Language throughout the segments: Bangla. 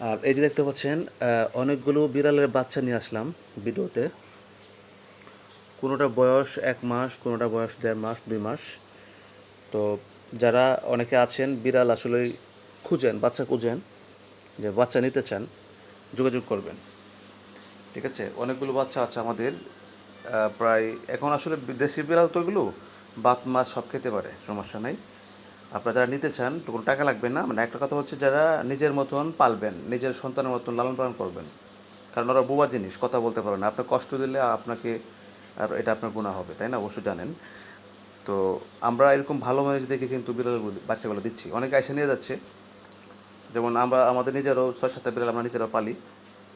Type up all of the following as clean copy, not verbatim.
আর এই যে দেখতে পাচ্ছেন অনেকগুলো বিড়ালের বাচ্চা নিয়ে আসলাম ভিডিওতে। কোনোটা বয়স 1 মাস, কোনোটা বয়স 1.5 মাস, 2 মাস। তো যারা অনেকে আছেন বিড়াল আসলেই খুঁজেন, বাচ্চা খুঁজেন, যে বাচ্চা নিতে চান, যোগাযোগ করবেন। ঠিক আছে, অনেকগুলো বাচ্চা আছে আমাদের। প্রায় এখন আসলে দেশি বিড়াল তো এগুলো বাপ মাছ সব খেতে পারে, সমস্যা নেই। আপনারা যারা নিতে চান তো কোনো টাকা লাগবে না। মানে একটা কথা হচ্ছে, যারা নিজের মতন পালবেন, নিজের সন্তানের মতন লালন পালন করবেন। কারণ ওরা বোবা জিনিস, কথা বলতে পারে না। আপনার কষ্ট দিলে আপনাকে, আর এটা আপনার গুনাহ হবে, তাই না? অবশ্যই জানেন। তো আমরা এরকম ভালো মানুষ দেখে কিন্তু বিড়াল বাচ্চাগুলো দিচ্ছি, অনেকে এসে নিয়ে যাচ্ছে। যেমন আমরা আমাদের নিজেরও 6-7টা বিড়াল আমরা নিজেরাও পালি।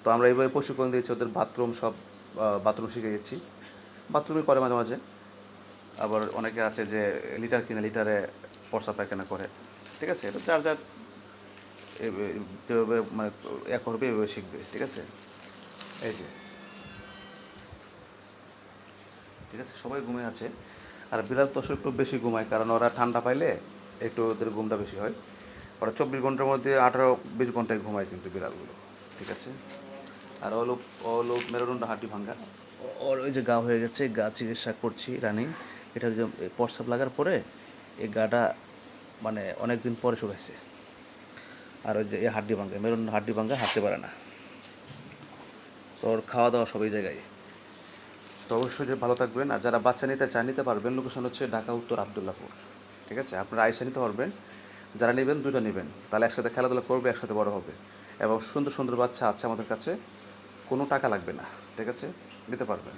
তো আমরা এইভাবে প্রশিক্ষণ দিয়েছি, ওদের বাথরুম সব বাথরুম শিখে গেছি। বাথরুমই করে মাঝে মাঝে। আবার অনেকে আছে যে লিটার কিনে লিটারে পর্সা পায়খানা করে। ঠিক আছে, এটা যার যার যেভাবে মানে করবে এভাবে শিখবে। ঠিক আছে, এই যে, ঠিক আছে, সবাই ঘুমে আছে। আর বিড়াল তো আসলে একটু বেশি ঘুমায়, কারণ ওরা ঠান্ডা পাইলে একটু ওদের ঘুমটা বেশি হয়। ওরা 24 ঘন্টার মধ্যে 18-20 ঘন্টায় ঘুমায় কিন্তু বিড়ালগুলো। ঠিক আছে। আর ও হলো মেরুদণ্ড হাড্ডি ভাঙ্গা। ওর ওই যে গা হয়ে গেছে, গা চিকিৎসা করছি রানিং। এটা যে প্রস্রাব লাগার পরে এই গাটা মানে অনেক দিন পরে শুকাইছে। আর ওই যে এই হাড্ডি ভাঙ্গা, মেরুদণ্ড হাড্ডি ভাঙ্গা, হাঁটতে পারে না। তো ওর খাওয়া দাওয়া সব এই জায়গায়। তো অবশ্যই যে ভালো থাকবেন। আর যারা বাচ্চা নিতে চান নিতে পারবেন। লোকেশন হচ্ছে ঢাকা উত্তর আবদুল্লাপুর। ঠিক আছে, আপনারা আইসা নিতে পারবেন। যারা নেবেন দুটো নেবেন, তাহলে একসাথে খেলাধুলা করবে, একসাথে বড় হবে। এবং সুন্দর সুন্দর বাচ্চা আছে আমাদের কাছে, কোনো টাকা লাগবে না। ঠিক আছে, নিতে পারবেন।